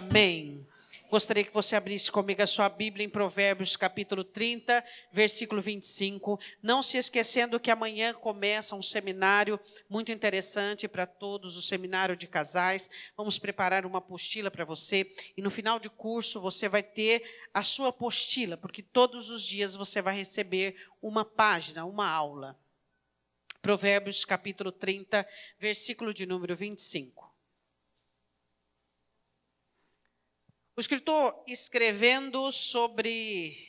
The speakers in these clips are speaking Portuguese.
amém. Gostaria que você abrisse comigo a sua Bíblia em Provérbios capítulo 30, versículo 25. Não se esquecendo que amanhã começa um seminário muito interessante para todos, o seminário de casais. Vamos preparar uma apostila para você e no final de curso você vai ter a sua apostila, porque todos os dias você vai receber uma página, uma aula. Provérbios capítulo 30, versículo de número 25. O escritor escrevendo sobre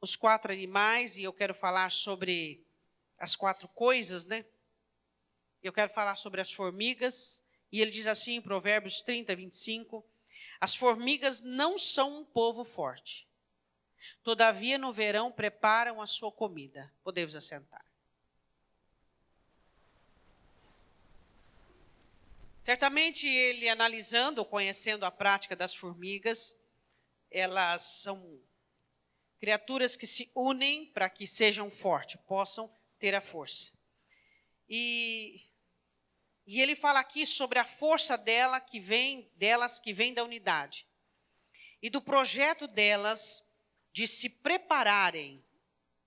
os 4 animais, e eu quero falar sobre as 4 coisas, né? Eu quero falar sobre as formigas, e ele diz assim em Provérbios 30, 25, as formigas não são um povo forte, todavia no verão preparam a sua comida. Podemos assentar. Certamente ele analisando, conhecendo a prática das formigas, elas são criaturas que se unem para que sejam fortes, possam ter a força. E ele fala aqui sobre a força delas que vem da unidade. E do projeto delas de se prepararem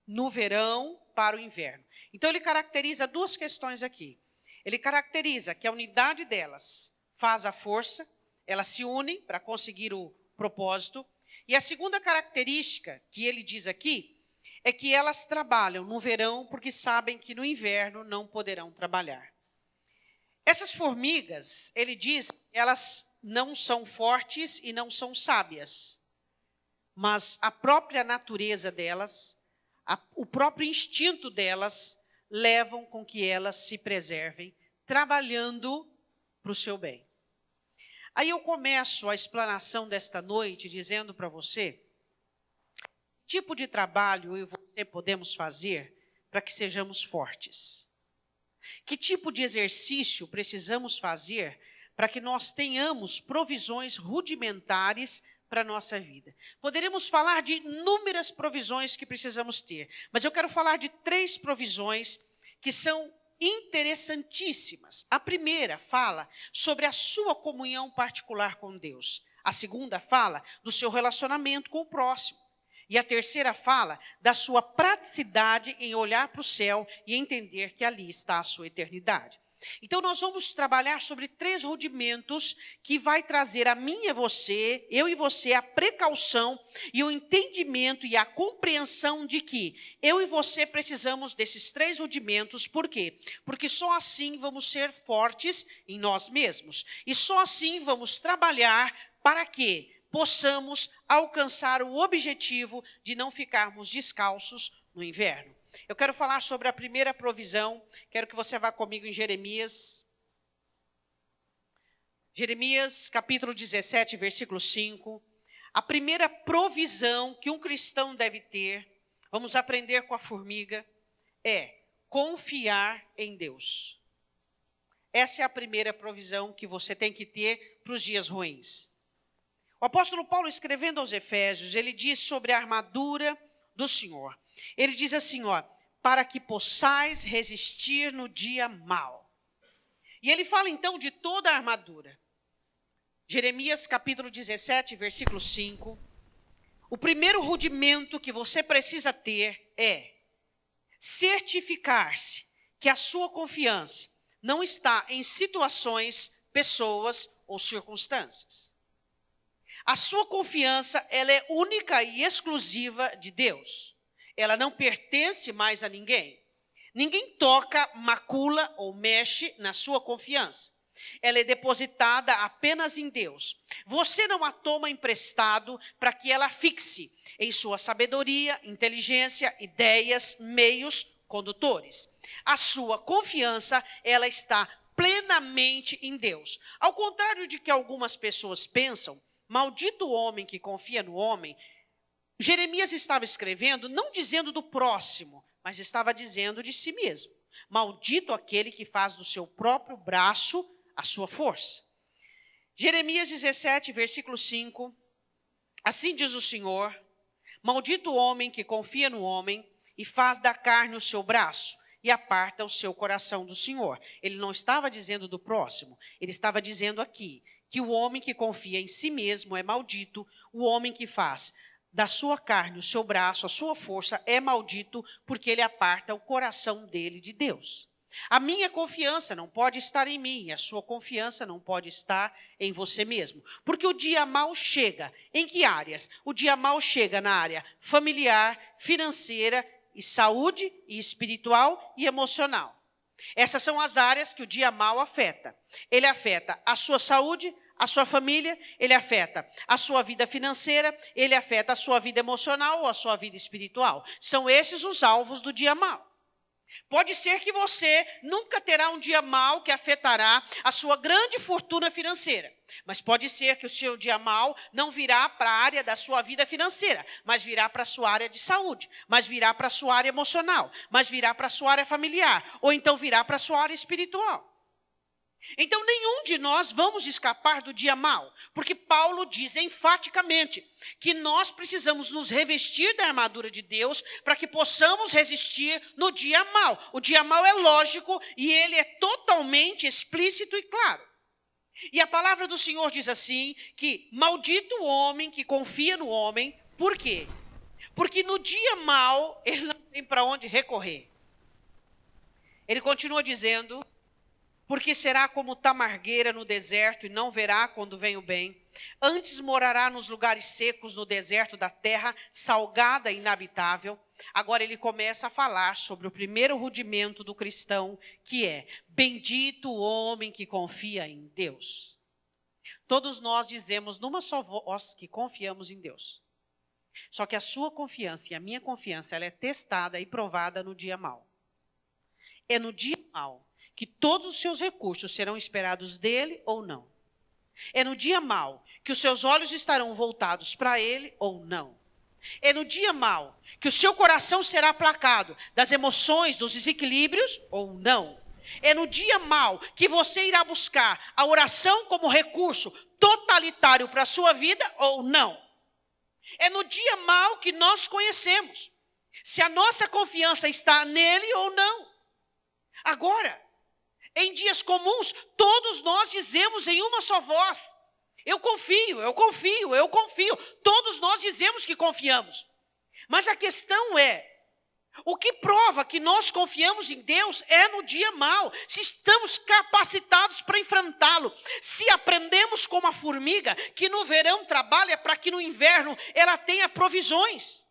no verão para o inverno. Então ele caracteriza 2 questões aqui. Ele caracteriza que a unidade delas faz a força, elas se unem para conseguir o propósito. E a segunda característica que ele diz aqui é que elas trabalham no verão porque sabem que no inverno não poderão trabalhar. Essas formigas, ele diz, elas não são fortes e não são sábias, mas a própria natureza delas, o próprio instinto delas, levam com que elas se preservem, trabalhando para o seu bem. Aí eu começo a explanação desta noite dizendo para você, que tipo de trabalho eu e você podemos fazer para que sejamos fortes? Que tipo de exercício precisamos fazer para que nós tenhamos provisões rudimentares para a nossa vida? Poderíamos falar de inúmeras provisões que precisamos ter, mas eu quero falar de 3 provisões que são interessantíssimas. A primeira fala sobre a sua comunhão particular com Deus. A segunda fala do seu relacionamento com o próximo. E a terceira fala da sua praticidade em olhar para o céu e entender que ali está a sua eternidade. Então nós vamos trabalhar sobre 3 rudimentos que vai trazer a mim e a você, eu e você, a precaução e o entendimento e a compreensão de que eu e você precisamos desses 3 rudimentos. Por quê? Porque só assim vamos ser fortes em nós mesmos. E só assim vamos trabalhar para que possamos alcançar o objetivo de não ficarmos descalços no inverno. Eu quero falar sobre a primeira provisão. Quero que você vá comigo em Jeremias. Jeremias, capítulo 17, versículo 5. A primeira provisão que um cristão deve ter, vamos aprender com a formiga, é confiar em Deus. Essa é a primeira provisão que você tem que ter para os dias ruins. O apóstolo Paulo, escrevendo aos Efésios, ele diz sobre a armadura do Senhor. Ele diz assim, para que possais resistir no dia mau. E ele fala então de toda a armadura. Jeremias capítulo 17, versículo 5. O primeiro rudimento que você precisa ter é certificar-se que a sua confiança não está em situações, pessoas ou circunstâncias. A sua confiança, ela é única e exclusiva de Deus. Ela não pertence mais a ninguém. Ninguém toca, macula ou mexe na sua confiança. Ela é depositada apenas em Deus. Você não a toma emprestado para que ela fixe em sua sabedoria, inteligência, ideias, meios, condutores. A sua confiança, ela está plenamente em Deus. Ao contrário de que algumas pessoas pensam, maldito o homem que confia no homem, Jeremias estava escrevendo, não dizendo do próximo, mas estava dizendo de si mesmo. Maldito aquele que faz do seu próprio braço a sua força. Jeremias 17, versículo 5. Assim diz o Senhor, maldito o homem que confia no homem e faz da carne o seu braço e aparta o seu coração do Senhor. Ele não estava dizendo do próximo, ele estava dizendo aqui que o homem que confia em si mesmo é maldito, o homem que faz da sua carne o seu braço, a sua força, é maldito, porque ele aparta o coração dele de Deus. A minha confiança não pode estar em mim, a sua confiança não pode estar em você mesmo. Porque o dia mau chega. Em que áreas? O dia mau chega na área familiar, financeira, e saúde, e espiritual e emocional. Essas são as áreas que o dia mau afeta. Ele afeta a sua saúde, a sua família, ele afeta a sua vida financeira, ele afeta a sua vida emocional ou a sua vida espiritual. São esses os alvos do dia mau. Pode ser que você nunca terá um dia mau que afetará a sua grande fortuna financeira. Mas pode ser que o seu dia mau não virá para a área da sua vida financeira, mas virá para a sua área de saúde, mas virá para a sua área emocional, mas virá para a sua área familiar, ou então virá para a sua área espiritual. Então, nenhum de nós vamos escapar do dia mau, porque Paulo diz enfaticamente que nós precisamos nos revestir da armadura de Deus para que possamos resistir no dia mau. O dia mau é lógico e ele é totalmente explícito e claro. E a palavra do Senhor diz assim, que maldito o homem que confia no homem. Por quê? Porque no dia mau ele não tem para onde recorrer. Ele continua dizendo: porque será como tamargueira no deserto e não verá quando vem o bem. Antes morará nos lugares secos, no deserto da terra, salgada e inabitável. Agora ele começa a falar sobre o primeiro rudimento do cristão, que é: bendito o homem que confia em Deus. Todos nós dizemos numa só voz que confiamos em Deus. Só que a sua confiança e a minha confiança, ela é testada e provada no dia mau. É no dia mau que todos os seus recursos serão esperados dele ou não. É no dia mau que os seus olhos estarão voltados para ele ou não. É no dia mau que o seu coração será aplacado das emoções, dos desequilíbrios ou não. É no dia mau que você irá buscar a oração como recurso totalitário para a sua vida ou não. É no dia mau que nós conhecemos se a nossa confiança está nele ou não. Agora, em dias comuns, todos nós dizemos em uma só voz: eu confio, eu confio, eu confio. Todos nós dizemos que confiamos. Mas a questão é, o que prova que nós confiamos em Deus é no dia mau, se estamos capacitados para enfrentá-lo, se aprendemos como a formiga, que no verão trabalha para que no inverno ela tenha provisões.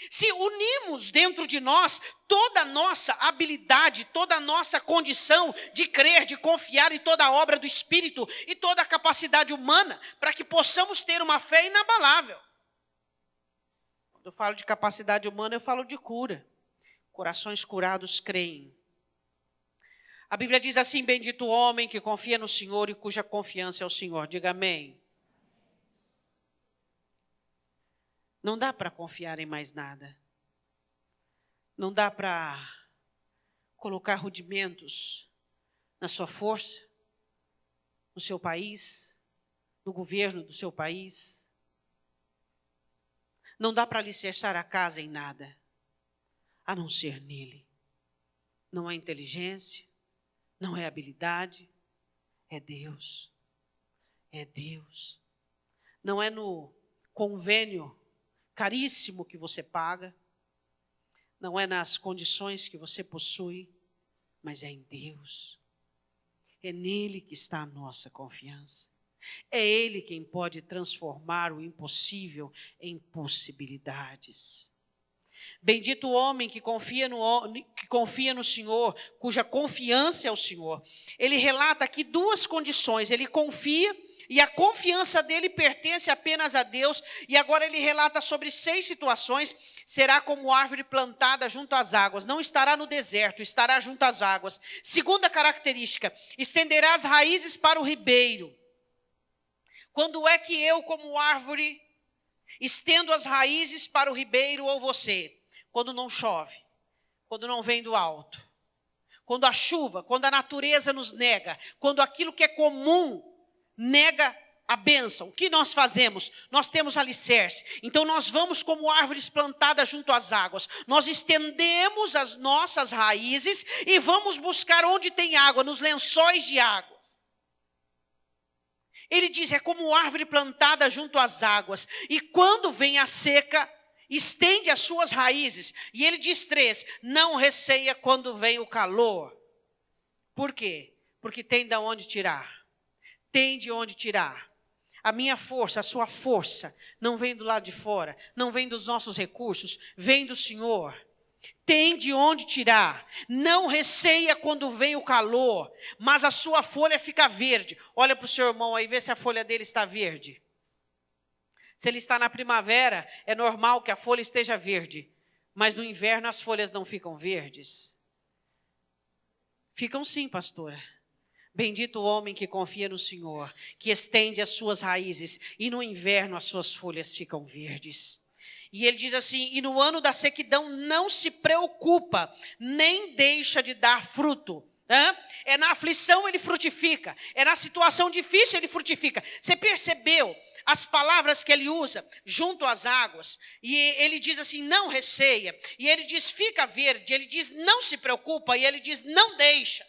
Se unimos dentro de nós toda a nossa habilidade, toda a nossa condição de crer, de confiar em toda a obra do Espírito e toda a capacidade humana, para que possamos ter uma fé inabalável. Quando eu falo de capacidade humana, eu falo de cura. Corações curados creem. A Bíblia diz assim: bendito o homem que confia no Senhor e cuja confiança é o Senhor. Diga amém. Não dá para confiar em mais nada. Não dá para colocar rudimentos na sua força, no seu país, no governo do seu país. Não dá para alicerçar a casa em nada, a não ser nele. Não é inteligência, não é habilidade, é Deus. É Deus. Não é no convênio caríssimo que você paga, não é nas condições que você possui, mas é em Deus. É nele que está a nossa confiança. É ele quem pode transformar o impossível em possibilidades. Bendito o homem que confia no Senhor, cuja confiança é o Senhor. Ele relata aqui duas condições: ele confia e a confiança dele pertence apenas a Deus. E agora ele relata sobre 6 situações. Será como árvore plantada junto às águas. Não estará no deserto, estará junto às águas. Segunda característica: estenderá as raízes para o ribeiro. Quando é que eu, como árvore, estendo as raízes para o ribeiro, ou você? Quando não chove, quando não vem do alto, quando a chuva, quando a natureza nos nega, quando aquilo que é comum nega a bênção. O que nós fazemos? Nós temos alicerce. Então nós vamos como árvores plantadas junto às águas. Nós estendemos as nossas raízes e vamos buscar onde tem água, nos lençóis de águas. Ele diz, é como árvore plantada junto às águas. E quando vem a seca, estende as suas raízes. E ele diz 3, não receia quando vem o calor. Por quê? Porque tem de onde tirar. Tem de onde tirar. A minha força, a sua força, não vem do lado de fora, não vem dos nossos recursos, vem do Senhor. Tem de onde tirar. Não receia quando vem o calor, mas a sua folha fica verde. Olha para o seu irmão aí, vê se a folha dele está verde. Se ele está na primavera, é normal que a folha esteja verde, mas no inverno as folhas não ficam verdes. Ficam sim, pastora. Bendito o homem que confia no Senhor, que estende as suas raízes, e no inverno as suas folhas ficam verdes. E ele diz assim, e no ano da sequidão não se preocupa, nem deixa de dar fruto. É na aflição ele frutifica, é na situação difícil ele frutifica. Você percebeu as palavras que ele usa junto às águas? E ele diz assim, não receia. E ele diz, fica verde. Ele diz, não se preocupa. E ele diz, não deixa.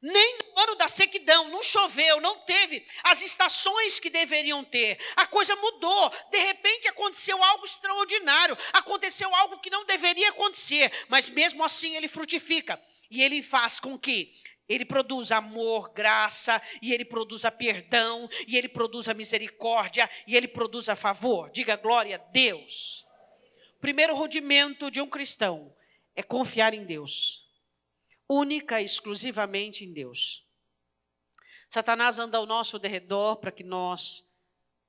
Nem no ano da sequidão, não choveu, não teve as estações que deveriam ter. A coisa mudou, de repente aconteceu algo extraordinário, aconteceu algo que não deveria acontecer, mas mesmo assim ele frutifica. E ele faz com que ele produza amor, graça, e ele produza perdão, e ele produza misericórdia, e ele produza favor. Diga glória a Deus. O primeiro rudimento de um cristão é confiar em Deus. Única e exclusivamente em Deus. Satanás anda ao nosso derredor para que nós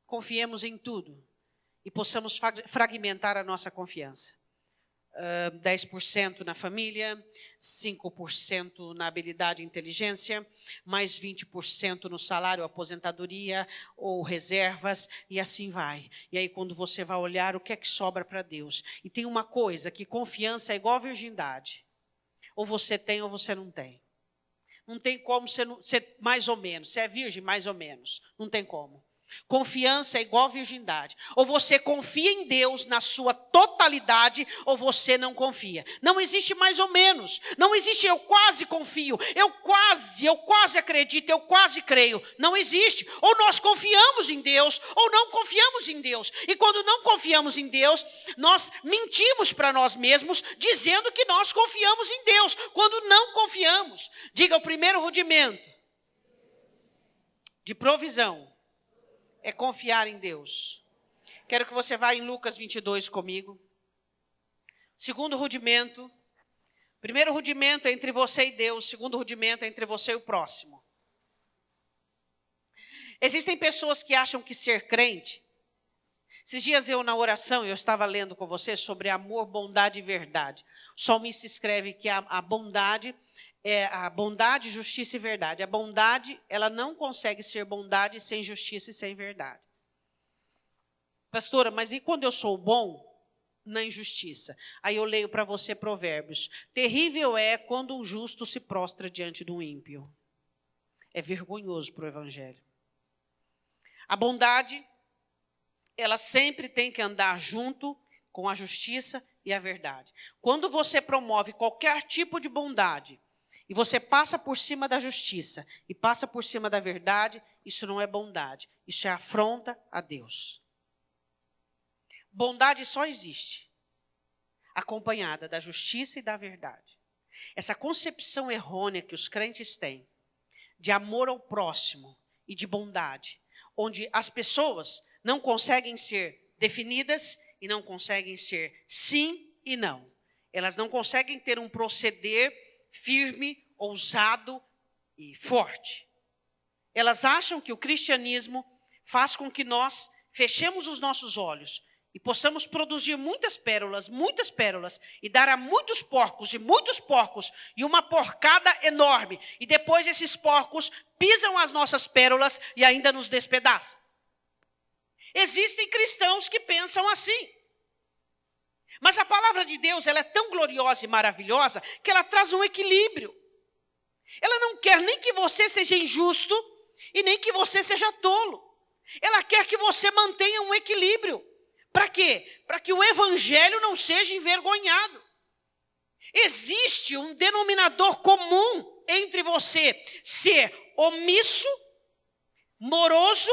confiemos em tudo e possamos fragmentar a nossa confiança. 10% na família, 5% na habilidade e inteligência, mais 20% no salário, aposentadoria ou reservas, e assim vai. E aí quando você vai olhar, o que é que sobra para Deus? E tem uma coisa, que confiança é igual a virgindade. Ou você tem ou você não tem. Não tem como ser mais ou menos. Você é virgem, mais ou menos. Não tem como. Confiança é igual virgindade. Ou você confia em Deus na sua totalidade, ou você não confia. Não existe mais ou menos. Não existe eu quase confio, eu quase acredito, eu quase creio. Não existe. Ou nós confiamos em Deus, ou não confiamos em Deus. E quando não confiamos em Deus, nós mentimos para nós mesmos, dizendo que nós confiamos em Deus, quando não confiamos. Diga, o primeiro rudimento de provisão é confiar em Deus. Quero que você vá em Lucas 22 comigo. Segundo rudimento. Primeiro rudimento é entre você e Deus. Segundo rudimento é entre você e o próximo. Existem pessoas que acham que ser crente... Esses dias na oração, eu estava lendo com você sobre amor, bondade e verdade. O salmista escreve que a bondade... é a bondade, justiça e verdade. A bondade, ela não consegue ser bondade sem justiça e sem verdade. Pastora, mas e quando eu sou bom na injustiça? Aí eu leio para você Provérbios. Terrível é quando um justo se prostra diante de um ímpio. É vergonhoso para o evangelho. A bondade, ela sempre tem que andar junto com a justiça e a verdade. Quando você promove qualquer tipo de bondade, e você passa por cima da justiça e passa por cima da verdade, isso não é bondade, isso é afronta a Deus. Bondade só existe acompanhada da justiça e da verdade. Essa concepção errônea que os crentes têm de amor ao próximo e de bondade, onde as pessoas não conseguem ser definidas e não conseguem ser sim e não. Elas não conseguem ter um proceder firme, ousado e forte. Elas acham que o cristianismo faz com que nós fechemos os nossos olhos e possamos produzir muitas pérolas, e dar a muitos porcos e uma porcada enorme. E depois esses porcos pisam as nossas pérolas e ainda nos despedaçam. Existem cristãos que pensam assim. Mas a palavra de Deus, ela é tão gloriosa e maravilhosa que ela traz um equilíbrio. Ela não quer nem que você seja injusto e nem que você seja tolo. Ela quer que você mantenha um equilíbrio. Para quê? Para que o evangelho não seja envergonhado. Existe um denominador comum entre você ser omisso, moroso,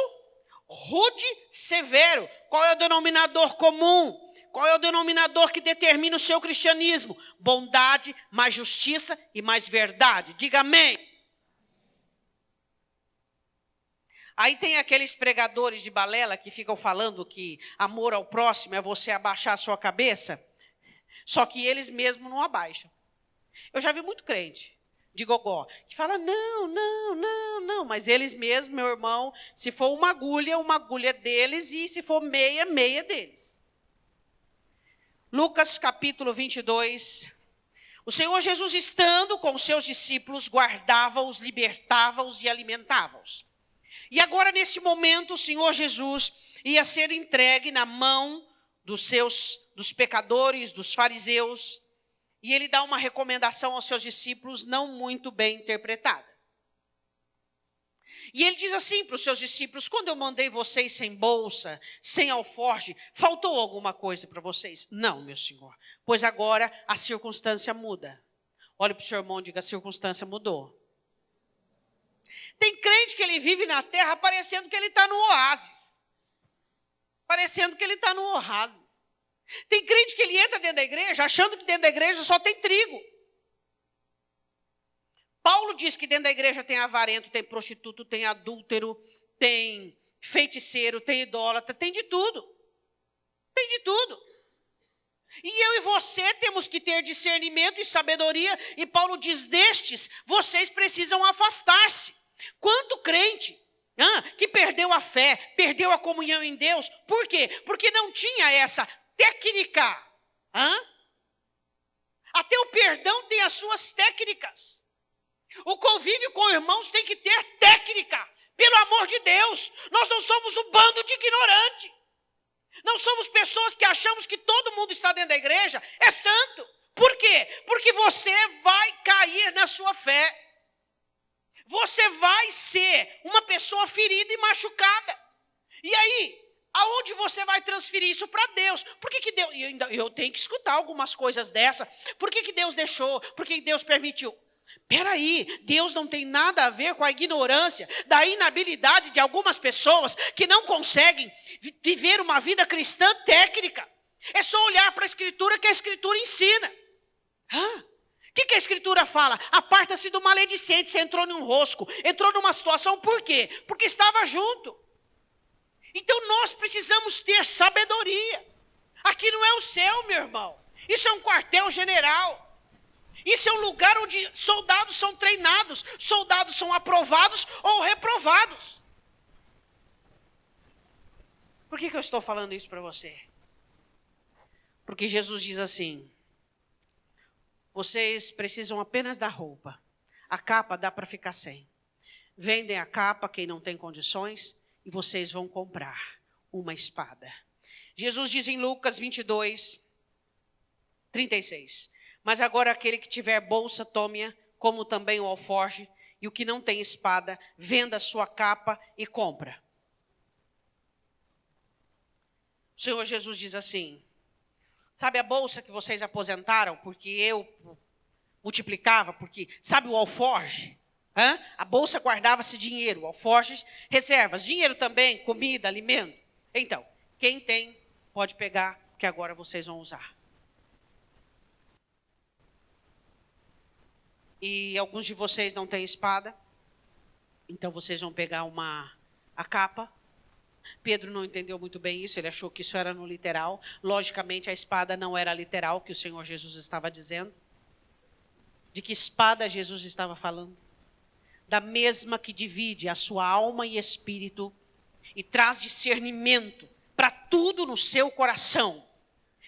rude, severo. Qual é o denominador comum? Qual é o denominador que determina o seu cristianismo? Bondade, mais justiça e mais verdade. Diga amém. Aí tem aqueles pregadores de balela que ficam falando que amor ao próximo é você abaixar a sua cabeça, só que eles mesmos não abaixam. Eu já vi muito crente de gogó que fala, não, mas eles mesmos, meu irmão, se for uma agulha deles, e se for meia deles. Lucas capítulo 22, o Senhor Jesus estando com os seus discípulos, guardava-os, libertava-os e alimentava-os. E agora, nesse momento, o Senhor Jesus ia ser entregue na mão dos pecadores, dos fariseus, e ele dá uma recomendação aos seus discípulos não muito bem interpretada. E ele diz assim para os seus discípulos, quando eu mandei vocês sem bolsa, sem alforje, faltou alguma coisa para vocês? Não, meu Senhor, pois agora a circunstância muda. Olhe para o seu irmão e diga, a circunstância mudou. Tem crente que ele vive na terra parecendo que ele está no oásis. Parecendo que ele está no oásis. Tem crente que ele entra dentro da igreja achando que dentro da igreja só tem trigo. Paulo diz que dentro da igreja tem avarento, tem prostituto, tem adúltero, tem feiticeiro, tem idólatra, tem de tudo. Tem de tudo. E eu e você temos que ter discernimento e sabedoria. E Paulo diz, destes, vocês precisam afastar-se. Quanto crente que perdeu a fé, perdeu a comunhão em Deus. Por quê? Porque não tinha essa técnica. Até o perdão tem as suas técnicas. O convívio com irmãos tem que ter técnica. Pelo amor de Deus, nós não somos um bando de ignorante. Não somos pessoas que achamos que todo mundo está dentro da igreja é santo. Por quê? Porque você vai cair na sua fé. Você vai ser uma pessoa ferida e machucada. E aí, aonde você vai transferir isso para Deus? Por que Deus... Eu tenho que escutar algumas coisas dessa. Por que Deus deixou? Por que Deus permitiu? Peraí, Deus não tem nada a ver com a ignorância, da inabilidade de algumas pessoas que não conseguem viver uma vida cristã técnica. É só olhar para a Escritura que a Escritura ensina. O que a Escritura fala? Aparta-se do maledicente. Você entrou num rosco, entrou numa situação, por quê? Porque estava junto. Então nós precisamos ter sabedoria. Aqui não é o céu, meu irmão. Isso é um quartel-general. Isso é um lugar onde soldados são treinados, soldados são aprovados ou reprovados. Por que eu estou falando isso para você? Porque Jesus diz assim, vocês precisam apenas da roupa, a capa dá para ficar sem. Vendem a capa quem não tem condições e vocês vão comprar uma espada. Jesus diz em Lucas 22, 36, mas agora aquele que tiver bolsa, tome-a, como também o alforje, e o que não tem espada, venda a sua capa e compra. O Senhor Jesus diz assim, sabe a bolsa que vocês aposentaram, porque eu multiplicava, porque, sabe o alforje? A bolsa guardava-se dinheiro, alforjes, reservas, dinheiro também, comida, alimento. Então, quem tem, pode pegar, que agora vocês vão usar. E alguns de vocês não têm espada, então vocês vão pegar a capa. Pedro não entendeu muito bem isso, ele achou que isso era no literal. Logicamente, a espada não era literal, que o Senhor Jesus estava dizendo. De que espada Jesus estava falando? Da mesma que divide a sua alma e espírito e traz discernimento para tudo no seu coração.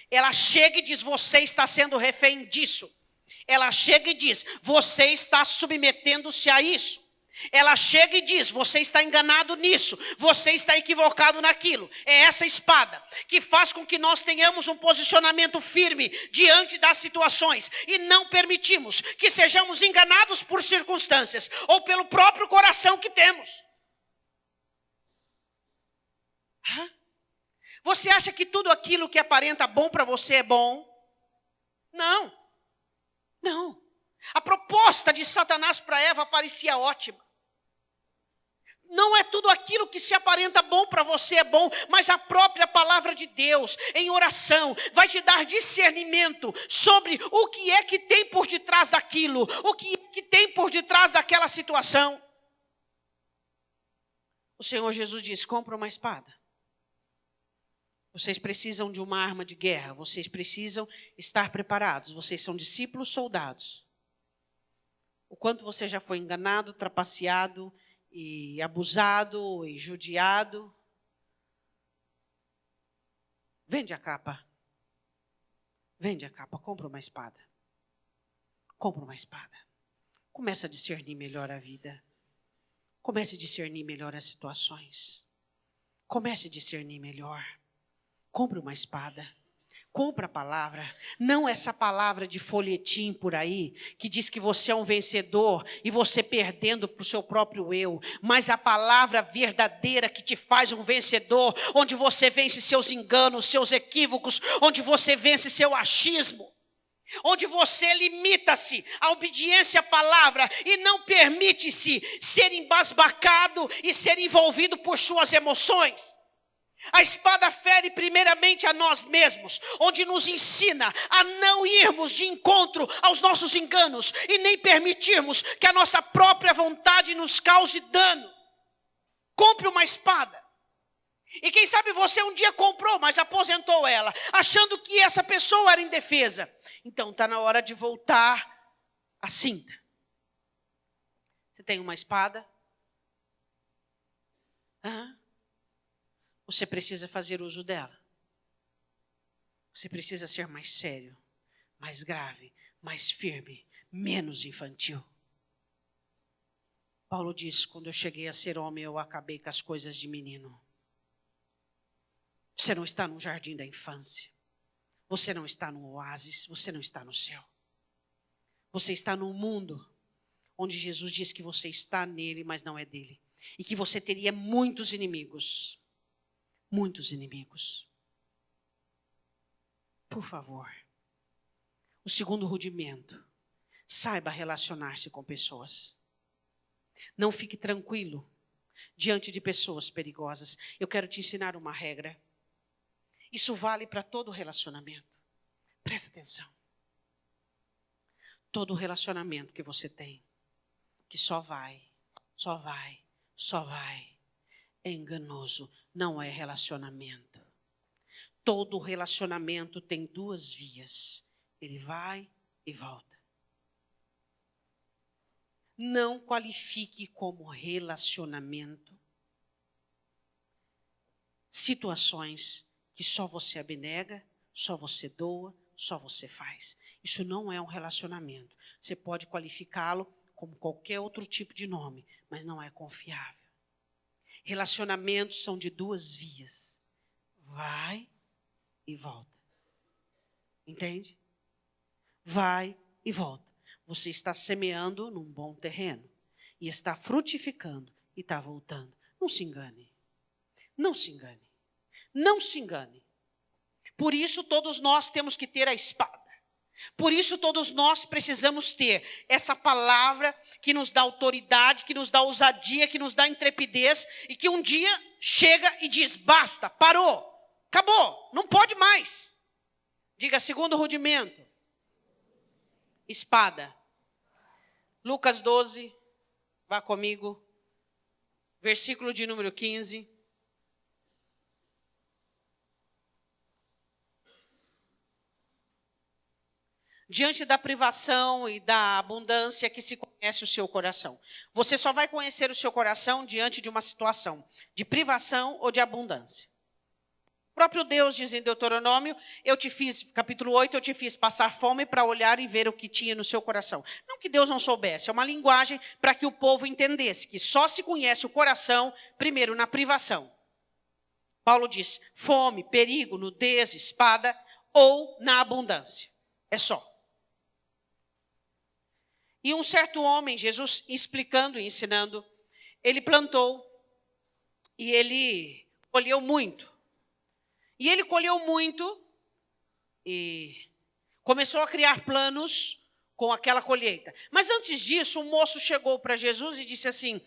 Ela chega e diz, você está sendo refém disso. Ela chega e diz, você está submetendo-se a isso. Ela chega e diz, você está enganado nisso, você está equivocado naquilo. É essa espada que faz com que nós tenhamos um posicionamento firme diante das situações e não permitimos que sejamos enganados por circunstâncias ou pelo próprio coração que temos. Você acha que tudo aquilo que aparenta bom para você é bom? Não. A proposta de Satanás para Eva parecia ótima. Não é tudo aquilo que se aparenta bom para você é bom, mas a própria palavra de Deus, em oração, vai te dar discernimento sobre o que é que tem por detrás daquilo, o que é que tem por detrás daquela situação. O Senhor Jesus disse: compra uma espada. Vocês precisam de uma arma de guerra, vocês precisam estar preparados, vocês são discípulos soldados. O quanto você já foi enganado, trapaceado, e abusado, e judiado. Vende a capa. Vende a capa, compra uma espada. Compra uma espada. Começa a discernir melhor a vida. Comece a discernir melhor as situações. Comece a discernir melhor. Compre uma espada. Compra a palavra, não essa palavra de folhetim por aí, que diz que você é um vencedor e você perdendo para o seu próprio eu, mas a palavra verdadeira que te faz um vencedor, onde você vence seus enganos, seus equívocos, onde você vence seu achismo, onde você limita-se à obediência à palavra e não permite-se ser embasbacado e ser envolvido por suas emoções. A espada fere primeiramente a nós mesmos, onde nos ensina a não irmos de encontro aos nossos enganos e nem permitirmos que a nossa própria vontade nos cause dano. Compre uma espada. E quem sabe você um dia comprou, mas aposentou ela, achando que essa pessoa era indefesa. Então está na hora de voltar à cinta. Você tem uma espada? Você precisa fazer uso dela. Você precisa ser mais sério, mais grave, mais firme, menos infantil. Paulo diz: quando eu cheguei a ser homem, eu acabei com as coisas de menino. Você não está no jardim da infância. Você não está no oásis, você não está no céu. Você está num mundo onde Jesus diz que você está nele, mas não é dele. E que você teria muitos inimigos. Muitos inimigos. Por favor. O segundo rudimento. Saiba relacionar-se com pessoas. Não fique tranquilo diante de pessoas perigosas. Eu quero te ensinar uma regra. Isso vale para todo relacionamento. Presta atenção. Todo relacionamento que você tem, que só vai, é enganoso. Não é relacionamento. Todo relacionamento tem duas vias. Ele vai e volta. Não qualifique como relacionamento situações que só você abnega, só você doa, só você faz. Isso não é um relacionamento. Você pode qualificá-lo como qualquer outro tipo de nome, mas não é confiável. Relacionamentos são de duas vias. Vai e volta. Entende? Vai e volta. Você está semeando num bom terreno. E está frutificando e está voltando. Não se engane. Não se engane. Não se engane. Por isso todos nós temos que ter a espada. Por isso todos nós precisamos ter essa palavra que nos dá autoridade, que nos dá ousadia, que nos dá intrepidez e que um dia chega e diz: basta, parou, acabou, não pode mais. Diga: segundo rudimento. Espada. Lucas 12, vá comigo, versículo de número 15. Diante da privação e da abundância que se conhece o seu coração. Você só vai conhecer o seu coração diante de uma situação de privação ou de abundância. O próprio Deus diz em Deuteronômio: eu te fiz, capítulo 8, eu te fiz passar fome para olhar e ver o que tinha no seu coração. Não que Deus não soubesse, é uma linguagem para que o povo entendesse que só se conhece o coração, primeiro, na privação. Paulo diz: fome, perigo, nudez, espada ou na abundância. É só. E um certo homem, Jesus explicando e ensinando, ele plantou e ele colheu muito. E ele colheu muito e começou a criar planos com aquela colheita. Mas antes disso, um moço chegou para Jesus e disse assim: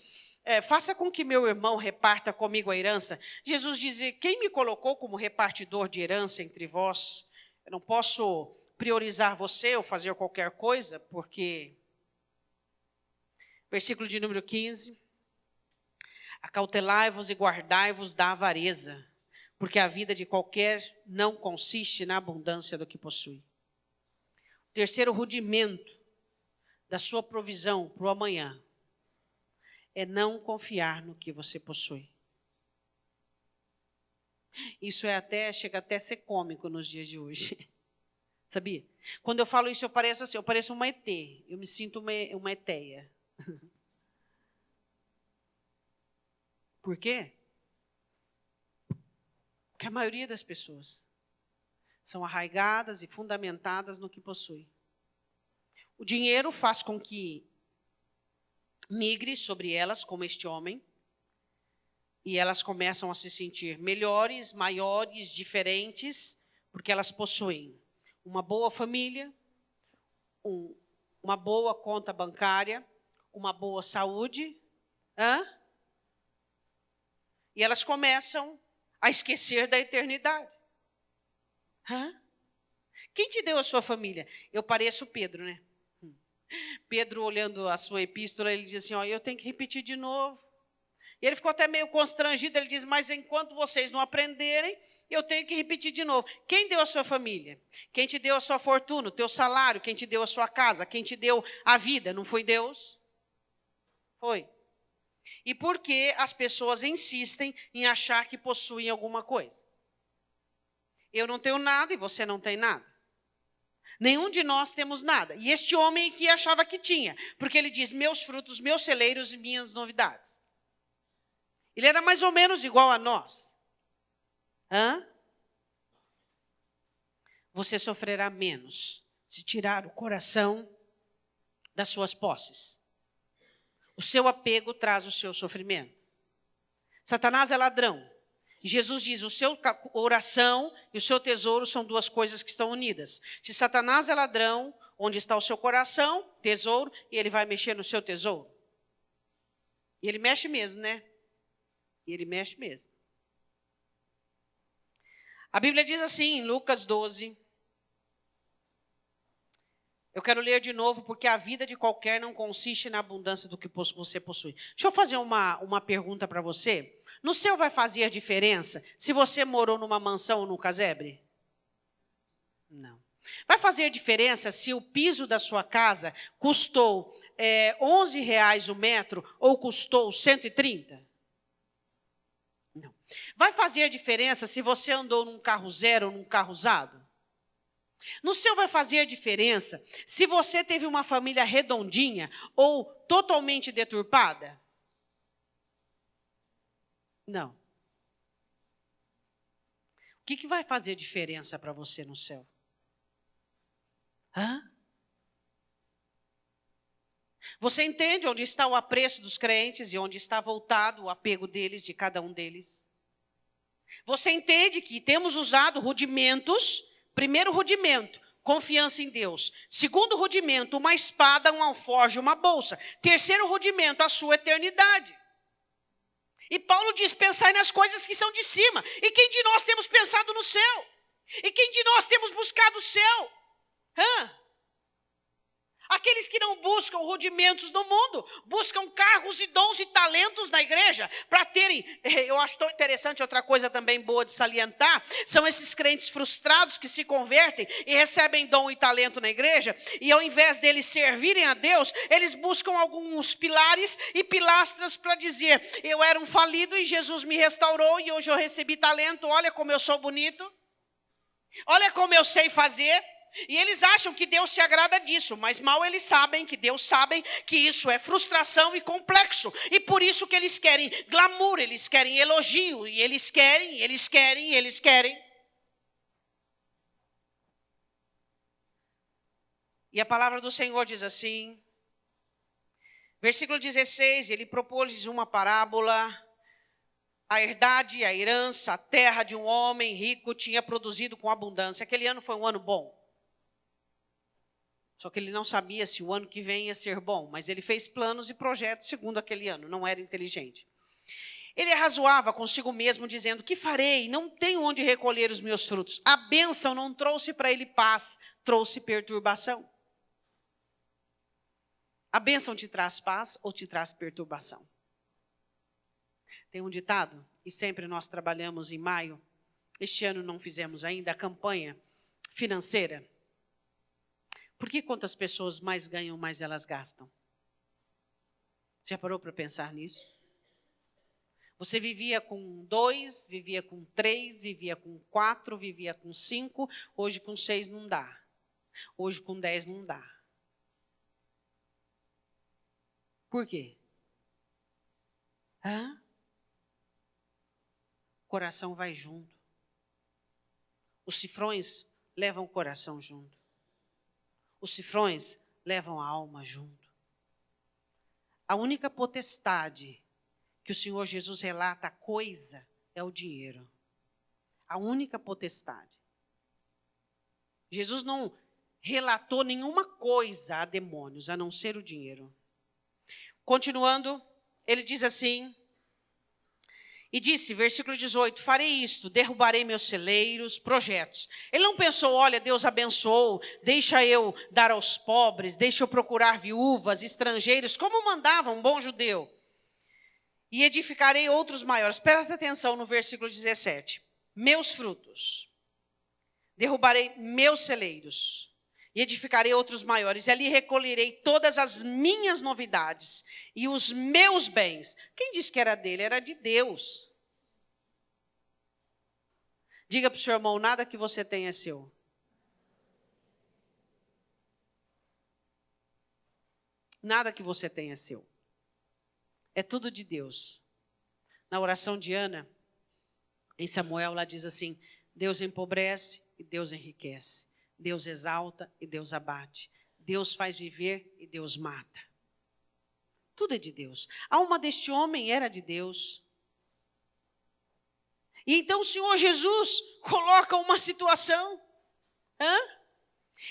faça com que meu irmão reparta comigo a herança. Jesus diz, quem me colocou como repartidor de herança entre vós? Eu não posso priorizar você ou fazer qualquer coisa, porque... Versículo de número 15. Acautelai-vos e guardai-vos da avareza, porque a vida de qualquer não consiste na abundância do que possui. O terceiro rudimento da sua provisão para o amanhã é não confiar no que você possui. Isso chega até a ser cômico nos dias de hoje. Sabia? Quando eu falo isso, eu pareço uma ET. Eu me sinto uma eteia. Por quê? Porque a maioria das pessoas são arraigadas e fundamentadas no que possui. O dinheiro faz com que migre sobre elas, como este homem, e elas começam a se sentir melhores, maiores, diferentes, porque elas possuem uma boa família, uma boa conta bancária, uma boa saúde, e elas começam a esquecer da eternidade. Quem te deu a sua família? Eu pareço Pedro, né? Pedro, olhando a sua epístola, ele diz assim, eu tenho que repetir de novo. E ele ficou até meio constrangido, ele diz, mas enquanto vocês não aprenderem, eu tenho que repetir de novo. Quem deu a sua família? Quem te deu a sua fortuna, o teu salário? Quem te deu a sua casa? Quem te deu a vida? Não foi Deus? Foi. E por que as pessoas insistem em achar que possuem alguma coisa? Eu não tenho nada e você não tem nada. Nenhum de nós temos nada. E este homem que achava que tinha, porque ele diz, meus frutos, meus celeiros e minhas novidades. Ele era mais ou menos igual a nós. Você sofrerá menos se tirar o coração das suas posses. O seu apego traz o seu sofrimento. Satanás é ladrão. Jesus diz, o seu oração e o seu tesouro são duas coisas que estão unidas. Se Satanás é ladrão, onde está o seu coração, tesouro, e ele vai mexer no seu tesouro. E ele mexe mesmo, né? E ele mexe mesmo. A Bíblia diz assim, em Lucas 12, eu quero ler de novo, porque a vida de qualquer não consiste na abundância do que você possui. Deixa eu fazer uma pergunta para você. No céu vai fazer diferença se você morou numa mansão ou num casebre? Não. Vai fazer diferença se o piso da sua casa custou R$11 o metro ou custou 130? Não. Vai fazer diferença se você andou num carro zero ou num carro usado? No céu vai fazer diferença se você teve uma família redondinha ou totalmente deturpada? Não. O que vai fazer diferença para você no céu? Você entende onde está o apreço dos crentes e onde está voltado o apego deles, de cada um deles? Você entende que temos usado rudimentos. Primeiro rudimento, confiança em Deus. Segundo rudimento, uma espada, um alforje, uma bolsa. Terceiro rudimento, a sua eternidade. E Paulo diz, pensai nas coisas que são de cima. E quem de nós temos pensado no céu? E quem de nós temos buscado o céu? Aqueles que não buscam rudimentos no mundo, buscam cargos e dons e talentos na igreja, para terem, eu acho tão interessante, outra coisa também boa de salientar, são esses crentes frustrados que se convertem e recebem dom e talento na igreja, e ao invés deles servirem a Deus, eles buscam alguns pilares e pilastras para dizer, eu era um falido e Jesus me restaurou e hoje eu recebi talento, olha como eu sou bonito, olha como eu sei fazer. E eles acham que Deus se agrada disso, mas mal eles sabem que Deus sabe que isso é frustração e complexo. E por isso que eles querem glamour, eles querem elogio, e eles querem. E a palavra do Senhor diz assim, versículo 16, ele propôs-lhes uma parábola. A herdade, a herança, a terra de um homem rico tinha produzido com abundância. Aquele ano foi um ano bom. Só que ele não sabia se o ano que vem ia ser bom, mas ele fez planos e projetos segundo aquele ano, não era inteligente. Ele arrazoava consigo mesmo, dizendo: que farei? Não tenho onde recolher os meus frutos. A bênção não trouxe para ele paz, trouxe perturbação. A bênção te traz paz ou te traz perturbação? Tem um ditado, e sempre nós trabalhamos em maio, este ano não fizemos ainda a campanha financeira. Por que quantas pessoas mais ganham, mais elas gastam? Já parou para pensar nisso? Você vivia com 2, vivia com 3, vivia com 4, vivia com 5, hoje com 6 não dá. Hoje com 10 não dá. Por quê? O coração vai junto. Os cifrões levam o coração junto. Os cifrões levam a alma junto. A única potestade que o Senhor Jesus relata a coisa é o dinheiro. A única potestade. Jesus não relatou nenhuma coisa a demônios, a não ser o dinheiro. Continuando, ele diz assim, e disse, versículo 18, farei isto, derrubarei meus celeiros, projetos. Ele não pensou, olha, Deus abençoou, deixa eu dar aos pobres, deixa eu procurar viúvas, estrangeiros, como mandava um bom judeu. E edificarei outros maiores. Presta atenção no versículo 17. Meus frutos, derrubarei meus celeiros, e edificarei outros maiores, e ali recolherei todas as minhas novidades e os meus bens. Quem disse que era dele? Era de Deus. Diga para o seu irmão, nada que você tem é seu. Nada que você tem é seu. É tudo de Deus. Na oração de Ana, em Samuel, ela diz assim, Deus empobrece e Deus enriquece. Deus exalta e Deus abate. Deus faz viver e Deus mata. Tudo é de Deus. A alma deste homem era de Deus. E então o Senhor Jesus coloca uma situação.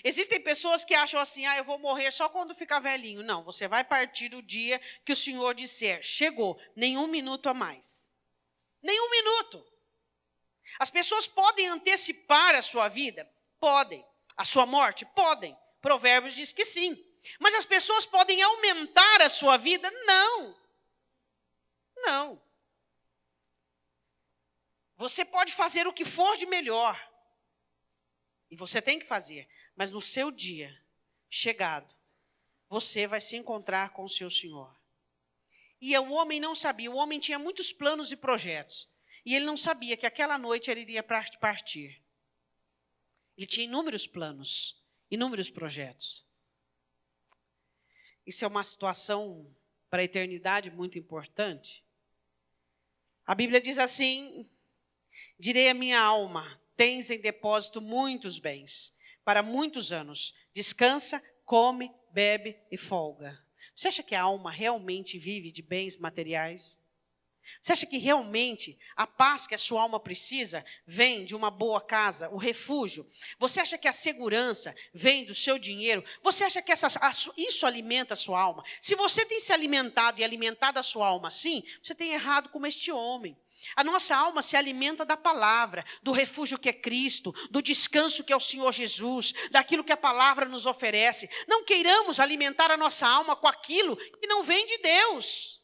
Existem pessoas que acham assim, eu vou morrer só quando ficar velhinho. Não, você vai partir o dia que o Senhor disser, chegou, nenhum minuto a mais. Nenhum minuto. As pessoas podem antecipar a sua vida? Podem. A sua morte? Podem. Provérbios diz que sim. Mas as pessoas podem aumentar a sua vida? Não. Não. Você pode fazer o que for de melhor. E você tem que fazer. Mas no seu dia chegado, você vai se encontrar com o seu Senhor. E o homem não sabia. O homem tinha muitos planos e projetos. E ele não sabia que aquela noite ele iria partir. Ele tinha inúmeros planos, inúmeros projetos. Isso é uma situação para a eternidade muito importante. A Bíblia diz assim, direi à minha alma, tens em depósito muitos bens, para muitos anos. Descansa, come, bebe e folga. Você acha que a alma realmente vive de bens materiais? Você acha que realmente a paz que a sua alma precisa vem de uma boa casa, o refúgio? Você acha que a segurança vem do seu dinheiro? Você acha que isso alimenta a sua alma? Se você tem se alimentado e alimentado a sua alma assim, você tem errado como este homem. A nossa alma se alimenta da palavra, do refúgio que é Cristo, do descanso que é o Senhor Jesus, daquilo que a palavra nos oferece. Não queiramos alimentar a nossa alma com aquilo que não vem de Deus.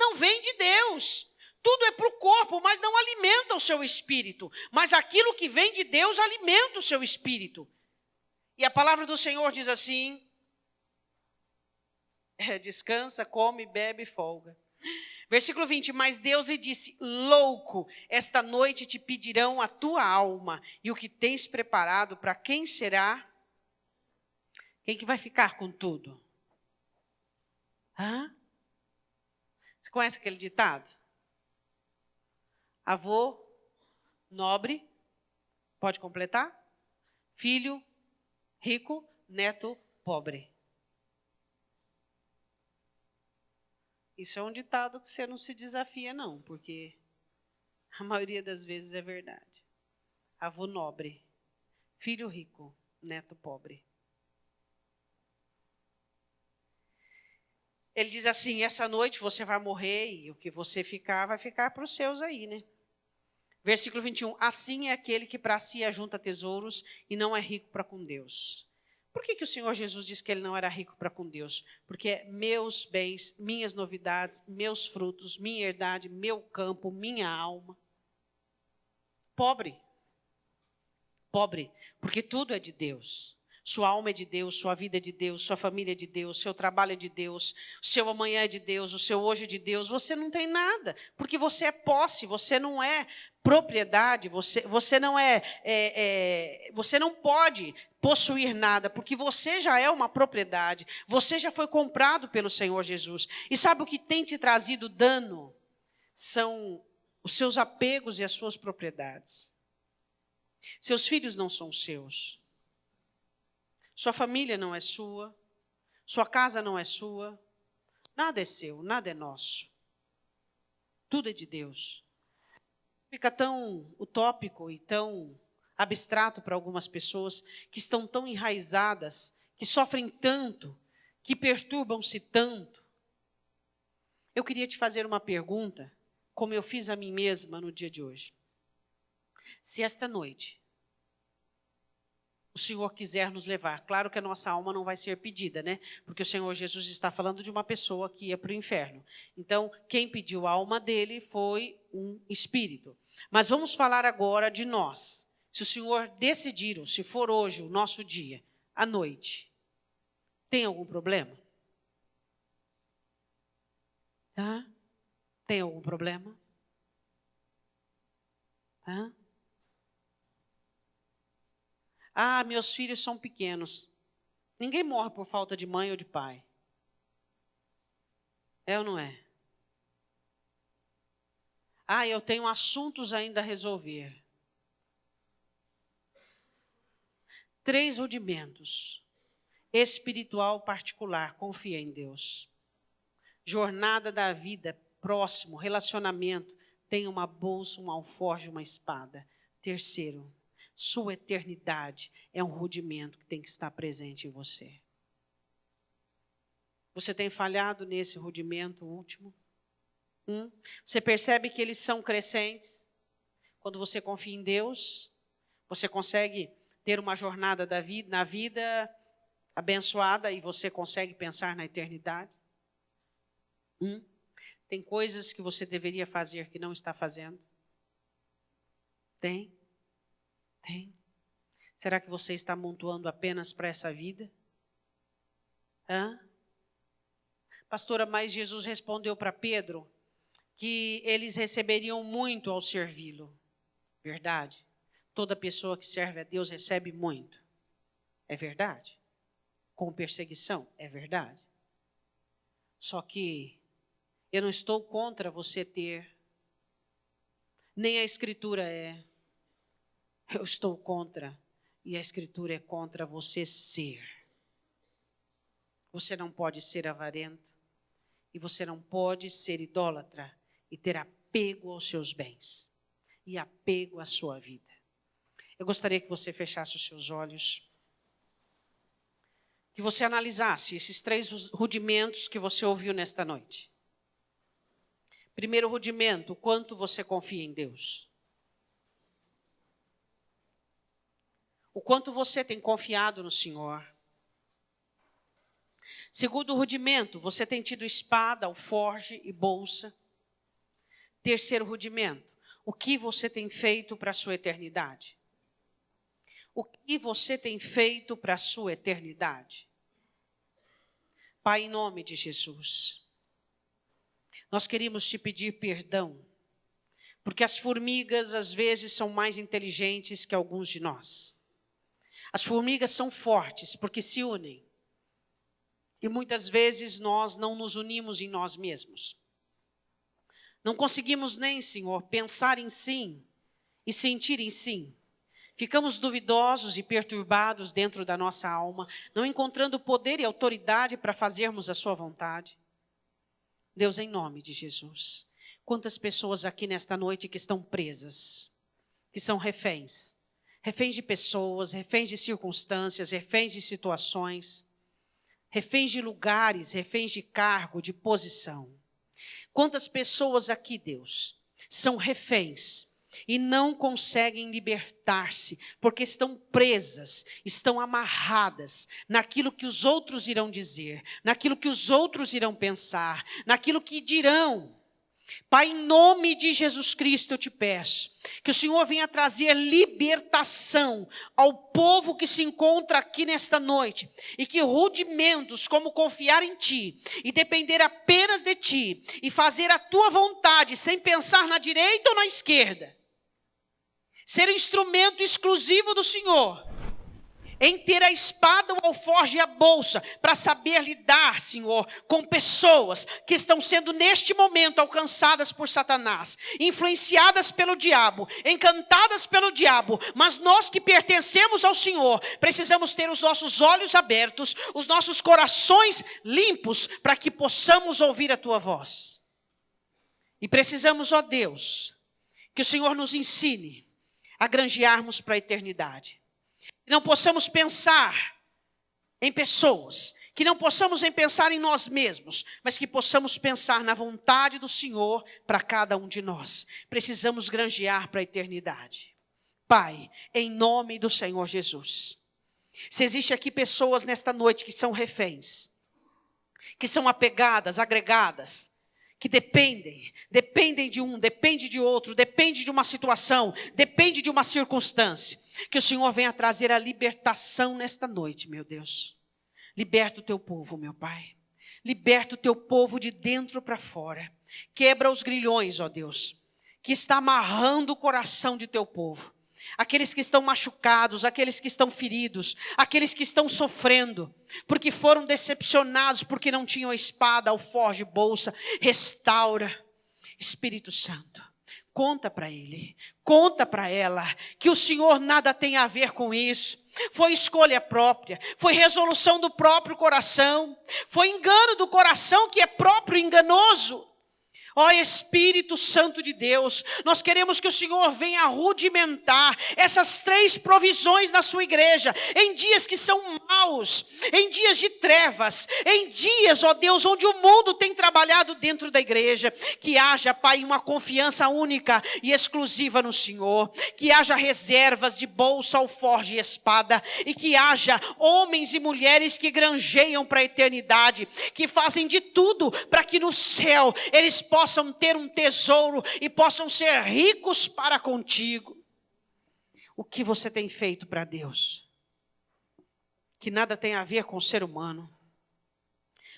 Não vem de Deus. Tudo é para o corpo, mas não alimenta o seu espírito. Mas aquilo que vem de Deus alimenta o seu espírito. E a palavra do Senhor diz assim, descansa, come, bebe e folga. Versículo 20, mas Deus lhe disse, louco, esta noite te pedirão a tua alma, e o que tens preparado, para quem será? Quem que vai ficar com tudo? Você conhece aquele ditado? Avô nobre, pode completar? Filho rico, neto pobre. Isso é um ditado que você não se desafia não, porque a maioria das vezes é verdade. Avô nobre, filho rico, neto pobre. Ele diz assim, essa noite você vai morrer e o que você ficar, vai ficar para os seus aí, né? Versículo 21, assim é aquele que para si ajunta tesouros e não é rico para com Deus. Por que o Senhor Jesus disse que ele não era rico para com Deus? Porque é meus bens, minhas novidades, meus frutos, minha herdade, meu campo, minha alma. Pobre, porque tudo é de Deus. Sua alma é de Deus, sua vida é de Deus, sua família é de Deus, seu trabalho é de Deus, o seu amanhã é de Deus, o seu hoje é de Deus. Você não tem nada, porque você é posse, você não é propriedade, você não você não pode possuir nada, porque você já é uma propriedade, você já foi comprado pelo Senhor Jesus. E sabe o que tem te trazido dano? São os seus apegos e as suas propriedades. Seus filhos não são seus. Sua família não é sua. Sua casa não é sua. Nada é seu, nada é nosso. Tudo é de Deus. Fica tão utópico e tão abstrato para algumas pessoas que estão tão enraizadas, que sofrem tanto, que perturbam-se tanto. Eu queria te fazer uma pergunta, como eu fiz a mim mesma no dia de hoje. Se esta noite o Senhor quiser nos levar, claro que a nossa alma não vai ser pedida, né? Porque o Senhor Jesus está falando de uma pessoa que ia para o inferno. Então, quem pediu a alma dele foi um espírito. Mas vamos falar agora de nós. Se o Senhor decidir, ou se for hoje o nosso dia, à noite, tem algum problema? Tem algum problema? Ah, meus filhos são pequenos. Ninguém morre por falta de mãe ou de pai. É ou não é? Ah, eu tenho assuntos ainda a resolver. 3 rudimentos. Espiritual particular, confia em Deus. Jornada da vida, próximo, relacionamento, tem uma bolsa, um alforje, uma espada. 3º, sua eternidade é um rudimento que tem que estar presente em você. Você tem falhado nesse rudimento último? Você percebe que eles são crescentes? Quando você confia em Deus, você consegue ter uma jornada na vida abençoada e você consegue pensar na eternidade? Tem coisas que você deveria fazer que não está fazendo? Tem. Será que você está amontoando apenas para essa vida? Pastora, mas Jesus respondeu para Pedro que eles receberiam muito ao servi-lo. Verdade? Toda pessoa que serve a Deus recebe muito. É verdade? Com perseguição? É verdade? Só que eu não estou contra você ter, nem a Escritura é. Eu estou contra, e a Escritura é contra você ser. Você não pode ser avarento, e você não pode ser idólatra e ter apego aos seus bens e apego à sua vida. Eu gostaria que você fechasse os seus olhos, que você analisasse esses 3 rudimentos que você ouviu nesta noite. Primeiro rudimento, o quanto você confia em Deus. O quanto você tem confiado no Senhor. Segundo rudimento, você tem tido espada, alforje e bolsa. 3º rudimento, o que você tem feito para a sua eternidade? O que você tem feito para a sua eternidade? Pai, em nome de Jesus, nós queremos te pedir perdão, porque as formigas às vezes são mais inteligentes que alguns de nós. As formigas são fortes porque se unem. E muitas vezes nós não nos unimos em nós mesmos. Não conseguimos nem, Senhor, pensar em sim e sentir em sim. Ficamos duvidosos e perturbados dentro da nossa alma, não encontrando poder e autoridade para fazermos a sua vontade. Deus, em nome de Jesus, quantas pessoas aqui nesta noite que estão presas, que são reféns de pessoas, reféns de circunstâncias, reféns de situações. reféns de lugares, reféns de cargo, de posição. Quantas pessoas aqui, Deus, são reféns e não conseguem libertar-se, porque estão presas, estão amarradas naquilo que os outros irão dizer, naquilo que os outros irão pensar, naquilo que dirão. Pai, em nome de Jesus Cristo, eu te peço que o Senhor venha trazer libertação ao povo que se encontra aqui nesta noite, e que rudimentos como confiar em Ti e depender apenas de Ti e fazer a Tua vontade sem pensar na direita ou na esquerda, ser um instrumento exclusivo do Senhor, em ter a espada, o alforje e a bolsa, para saber lidar, Senhor, com pessoas que estão sendo neste momento alcançadas por Satanás, influenciadas pelo diabo, encantadas pelo diabo, mas nós que pertencemos ao Senhor, precisamos ter os nossos olhos abertos, os nossos corações limpos, para que possamos ouvir a Tua voz. E precisamos, ó Deus, que o Senhor nos ensine a granjearmos para a eternidade. Que não possamos pensar em pessoas, que não possamos pensar em nós mesmos, mas que possamos pensar na vontade do Senhor para cada um de nós. Precisamos granjear para a eternidade. Pai, em nome do Senhor Jesus, se existe aqui pessoas nesta noite que são reféns, que são apegadas, agregadas, que dependem de um, depende de outro, depende de uma situação, depende de uma circunstância, que o Senhor venha trazer a libertação nesta noite, meu Deus. Liberta o Teu povo, meu Pai. Liberta o Teu povo de dentro para fora. Quebra os grilhões, ó Deus, que está amarrando o coração de Teu povo. Aqueles que estão machucados, aqueles que estão feridos, aqueles que estão sofrendo, porque foram decepcionados, porque não tinham espada, alforje, bolsa. Restaura, Espírito Santo. Conta para ele, conta para ela, que o Senhor nada tem a ver com isso. Foi escolha própria, foi resolução do próprio coração, foi engano do coração que é próprio enganoso. Ó Espírito Santo de Deus, nós queremos que o Senhor venha rudimentar essas 3 provisões na sua igreja, em dias que são maus, em dias de trevas, em dias, ó Deus, onde o mundo tem trabalhado dentro da igreja. Que haja, Pai, uma confiança única e exclusiva no Senhor, que haja reservas de bolsa, alforje e espada, e que haja homens e mulheres que granjeiam para a eternidade, que fazem de tudo para que no céu eles possam ter um tesouro e possam ser ricos para contigo. O que você tem feito para Deus? Que nada tem a ver com o ser humano.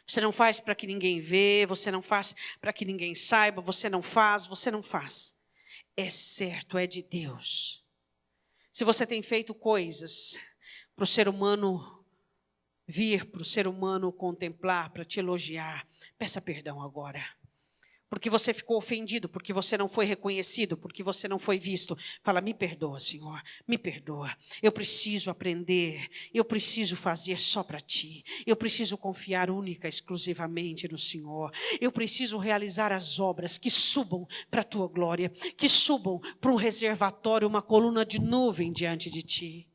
Você não faz para que ninguém vê, você não faz para que ninguém saiba, você não faz. É certo, é de Deus. Se você tem feito coisas para o ser humano vir, para o ser humano contemplar, para te elogiar, peça perdão agora. Porque você ficou ofendido, porque você não foi reconhecido, porque você não foi visto. Fala, me perdoa, Senhor, me perdoa. Eu preciso aprender, eu preciso fazer só para Ti. Eu preciso confiar única, exclusivamente no Senhor. Eu preciso realizar as obras que subam para a Tua glória, que subam para um reservatório, uma coluna de nuvem diante de Ti.